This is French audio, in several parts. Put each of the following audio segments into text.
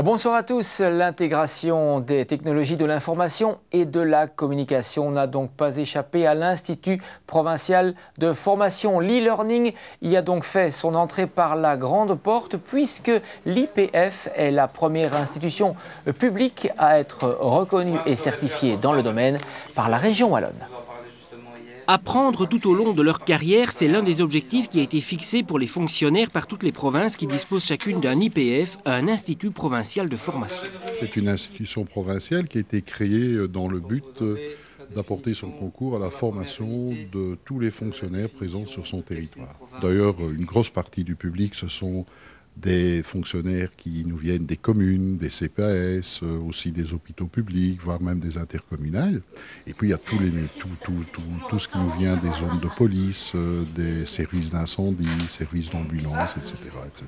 Bonsoir à tous. L'intégration des technologies de l'information et de la communication n'a donc pas échappé à l'Institut provincial de formation. L'e-learning y a donc fait son entrée par la grande porte puisque l'IPF est la première institution publique à être reconnue et certifiée dans le domaine par la région wallonne. Apprendre tout au long de leur carrière, c'est l'un des objectifs qui a été fixé pour les fonctionnaires par toutes les provinces qui disposent chacune d'un IPF, un institut provincial de formation. C'est une institution provinciale qui a été créée dans le but d'apporter son concours à la formation de tous les fonctionnaires présents sur son territoire. D'ailleurs, une grosse partie du public, ce sont des fonctionnaires qui nous viennent des communes, des CPAS, aussi des hôpitaux publics, voire même des intercommunales. Et puis il y a tout ce qui nous vient des zones de police, des services d'incendie, services d'ambulance, etc., etc.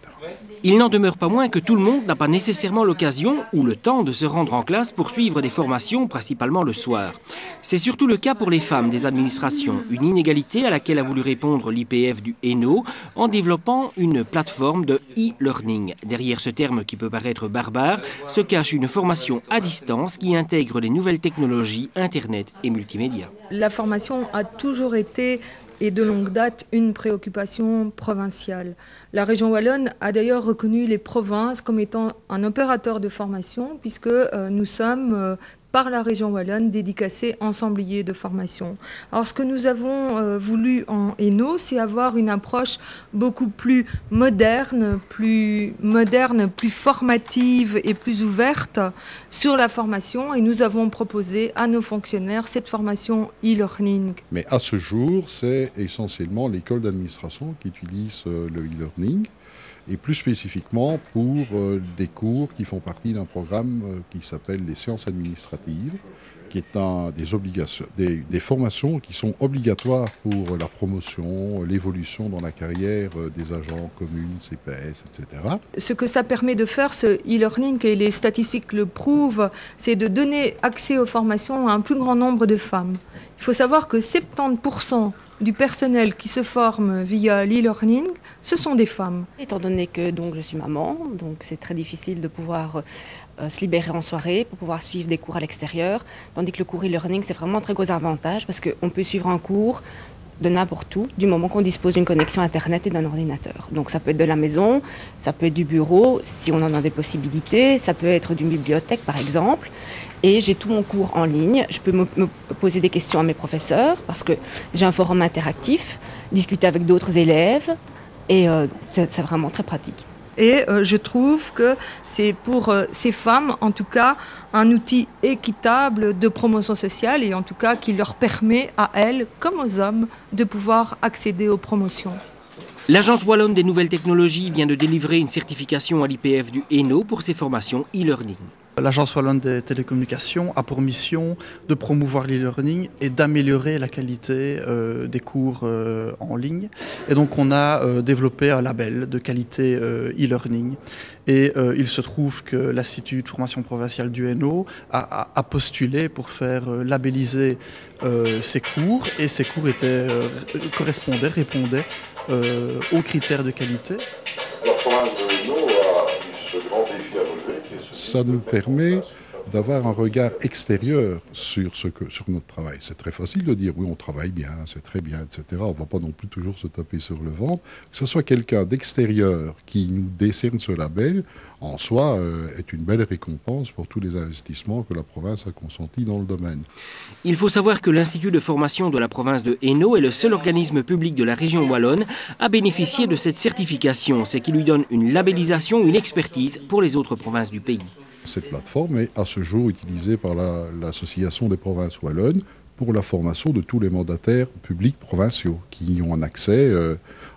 Il n'en demeure pas moins que tout le monde n'a pas nécessairement l'occasion ou le temps de se rendre en classe pour suivre des formations, principalement le soir. C'est surtout le cas pour les femmes des administrations, une inégalité à laquelle a voulu répondre l'IPF du Hainaut en développant une plateforme de e-learning. Derrière ce terme qui peut paraître barbare, se cache une formation à distance qui intègre les nouvelles technologies, Internet et multimédia. La formation a toujours été et de longue date une préoccupation provinciale. La région wallonne a d'ailleurs reconnu les provinces comme étant un opérateur de formation puisque nous sommes par la région wallonne dédicacés ensembliers de formation. Alors ce que nous avons voulu en Hainaut, c'est avoir une approche beaucoup plus moderne, plus formative et plus ouverte sur la formation et nous avons proposé à nos fonctionnaires cette formation e-learning. Mais à ce jour, c'est essentiellement l'école d'administration qui utilise le e-learning. Et plus spécifiquement pour des cours qui font partie d'un programme qui s'appelle les sciences administratives, qui est des formations qui sont obligatoires pour la promotion, l'évolution dans la carrière des agents communes, CPS, etc. Ce que ça permet de faire, ce e-learning, et les statistiques le prouvent, c'est de donner accès aux formations à un plus grand nombre de femmes. Il faut savoir que 70% du personnel qui se forme via l'e-learning, ce sont des femmes. Étant donné que je suis maman, donc c'est très difficile de pouvoir se libérer en soirée pour pouvoir suivre des cours à l'extérieur, tandis que le cours e-learning, c'est vraiment un très gros avantage parce qu'on peut suivre un cours de n'importe où, du moment qu'on dispose d'une connexion Internet et d'un ordinateur. Donc ça peut être de la maison, ça peut être du bureau, si on en a des possibilités, ça peut être d'une bibliothèque par exemple. Et j'ai tout mon cours en ligne, je peux me poser des questions à mes professeurs parce que j'ai un forum interactif, discuter avec d'autres élèves et c'est vraiment très pratique. Et je trouve que c'est pour ces femmes, en tout cas, un outil équitable de promotion sociale et en tout cas qui leur permet à elles, comme aux hommes, de pouvoir accéder aux promotions. L'Agence wallonne des nouvelles technologies vient de délivrer une certification à l'IPF du Hainaut pour ses formations e-learning. L'Agence wallonne des télécommunications a pour mission de promouvoir l'e-learning et d'améliorer la qualité des cours en ligne. Et donc on a développé un label de qualité e-learning. Et il se trouve que l'Institut de formation provinciale du Hainaut a postulé pour faire labelliser ces cours. Et ces cours répondaient aux critères de qualité. La province de Hainaut a eu ce grand défi à relever. Ça nous permet d'avoir un regard extérieur sur notre travail. C'est très facile de dire oui, on travaille bien, c'est très bien, etc. On ne va pas non plus toujours se taper sur le ventre. Que ce soit quelqu'un d'extérieur qui nous décerne ce label, en soi, est une belle récompense pour tous les investissements que la province a consentis dans le domaine. Il faut savoir que l'Institut de formation de la province de Hainaut est le seul organisme public de la région wallonne à bénéficier de cette certification, ce qui lui donne une labellisation, une expertise pour les autres provinces du pays. Cette plateforme est à ce jour utilisée par l'Association des provinces wallonnes pour la formation de tous les mandataires publics provinciaux qui y ont un accès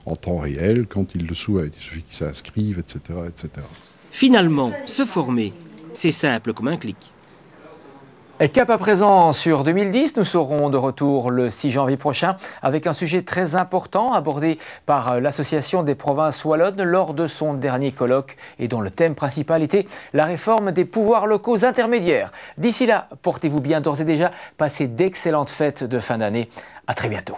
en temps réel quand ils le souhaitent. Il suffit qu'ils s'inscrivent, etc., etc. Finalement, se former, c'est simple comme un clic. Et cap à présent sur 2010, nous serons de retour le 6 janvier prochain avec un sujet très important abordé par l'Association des provinces wallonnes lors de son dernier colloque et dont le thème principal était la réforme des pouvoirs locaux intermédiaires. D'ici là, portez-vous bien d'ores et déjà, passez d'excellentes fêtes de fin d'année. À très bientôt.